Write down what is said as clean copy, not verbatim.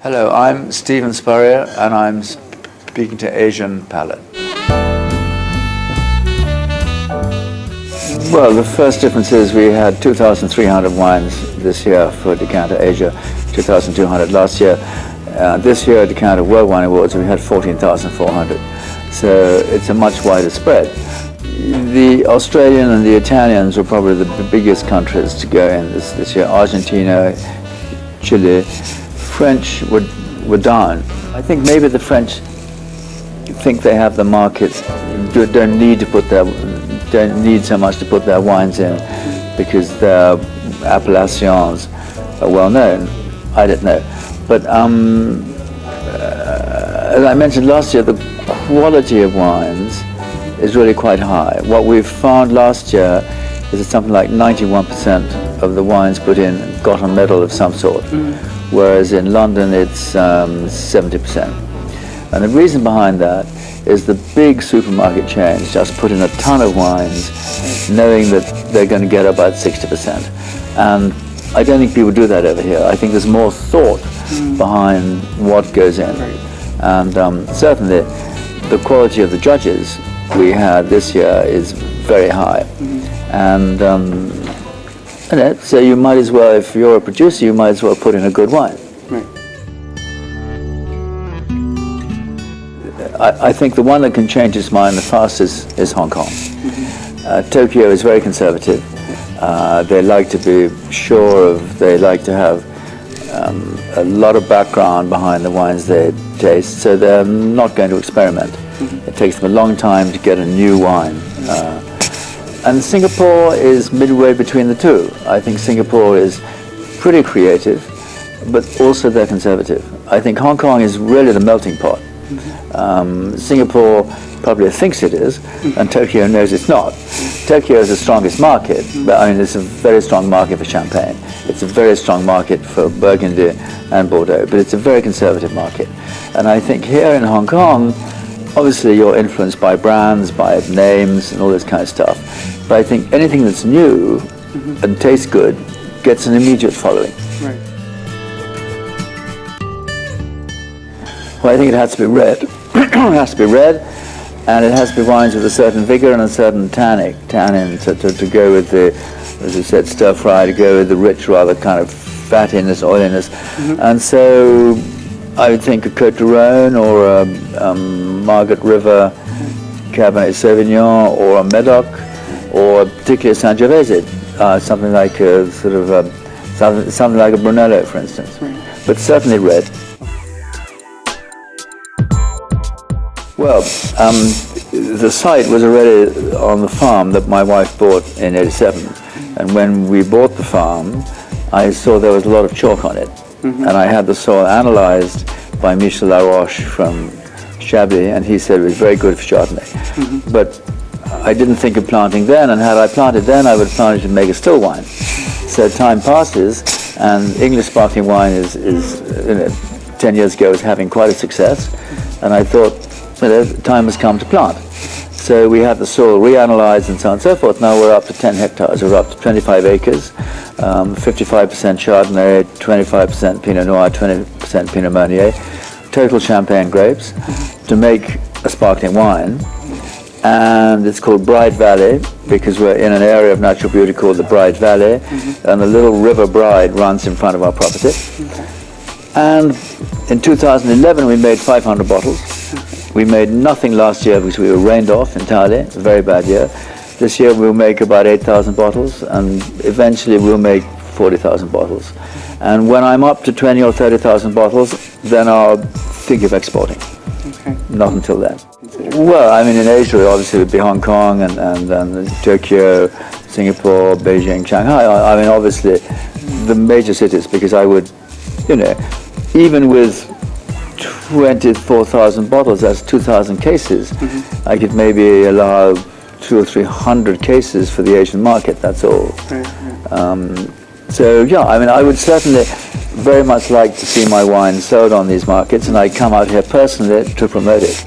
Hello, I'm Stephen Spurrier, and I'm speaking to Asian Palate. Well, the first difference is we had 2,300 wines this year for Decanter Asia, 2,200 last year. This year at Decanter World Wine Awards we had 14,400, so it's a much wider spread. The Australian and the Italians were probably the biggest countries to go in this year. Argentina, Chile. French were down. I think maybe the French think they have the market, don't need so much to put their wines in because their appellations are well known. I don't know, but as I mentioned last year, the quality of wines is really quite high. What we've found last year is that something like 91% of the wines put in got a medal of some sort. Whereas in London it's 70%. And the reason behind that is the big supermarket chains just put in a ton of wines knowing that they're going to get about 60%. And I don't think people do that over here. I think there's more thought behind what goes in. And certainly the quality of the judges we had this year is very high. And so you might as well, if you're a producer, you might as well put in a good wine. Right. I think the one that can change its mind the fastest is Hong Kong. Tokyo is very conservative. They like to be sure of, they like to have a lot of background behind the wines they taste, so they're not going to experiment. It takes them a long time to get a new wine. And Singapore is midway between the two. I think Singapore is pretty creative, but also they're conservative. I think Hong Kong is really the melting pot. Singapore probably thinks it is, and Tokyo knows it's not. Tokyo is the strongest market, but I mean it's a very strong market for Champagne. It's a very strong market for Burgundy and Bordeaux, but it's a very conservative market. And I think here in Hong Kong, obviously you're influenced by brands, by names and all this kind of stuff. But I think anything that's new and tastes good gets an immediate following. Right. Well, I think it has to be red. It has to be red, and it has to be wines with a certain vigor and a certain tannin to go with the, as you said, stir fry, to go with the rich, rather kind of fattiness, oiliness. And so I would think a Côte d'Rhône or a Margaret River Cabernet Sauvignon or a Medoc or particularly a Sangiovese, something like a sort of something like a Brunello, for instance, but certainly red. Well, the site was already on the farm that my wife bought in '87, and when we bought the farm, I saw there was a lot of chalk on it. And I had the soil analyzed by Michel Laroche from Chablis, and he said it was very good for Chardonnay. But I didn't think of planting then, and had I planted then, I would have planted to make a still wine. So time passes, and English sparkling wine is 10 years ago was having quite a success, and I thought, time has come to plant. So we had the soil reanalyzed and so on and so forth. Now we're up to 10 hectares, we're up to 25 acres, 55% Chardonnay, 25% Pinot Noir, 20% Pinot Meunier, total Champagne grapes, to make a sparkling wine. And it's called Bride Valley because we're in an area of natural beauty called the Bride Valley, and the little river Bride runs in front of our property. And in 2011 we made 500 bottles. We made nothing last year because we were rained off entirely, a very bad year. This year we'll make about 8,000 bottles, and eventually we'll make 40,000 bottles. And when I'm up to 20 or 30,000 bottles, then I'll think of exporting. Okay. Not until then. Well, I mean in Asia obviously it would be Hong Kong and Tokyo, Singapore, Beijing, Shanghai. I mean obviously the major cities, because I would, even with 24,000 bottles, that's 2,000 cases. I could maybe allow 200 or 300 cases for the Asian market, that's all. So yeah, I mean I would certainly very much like to see my wine sold on these markets, and I come out here personally to promote it.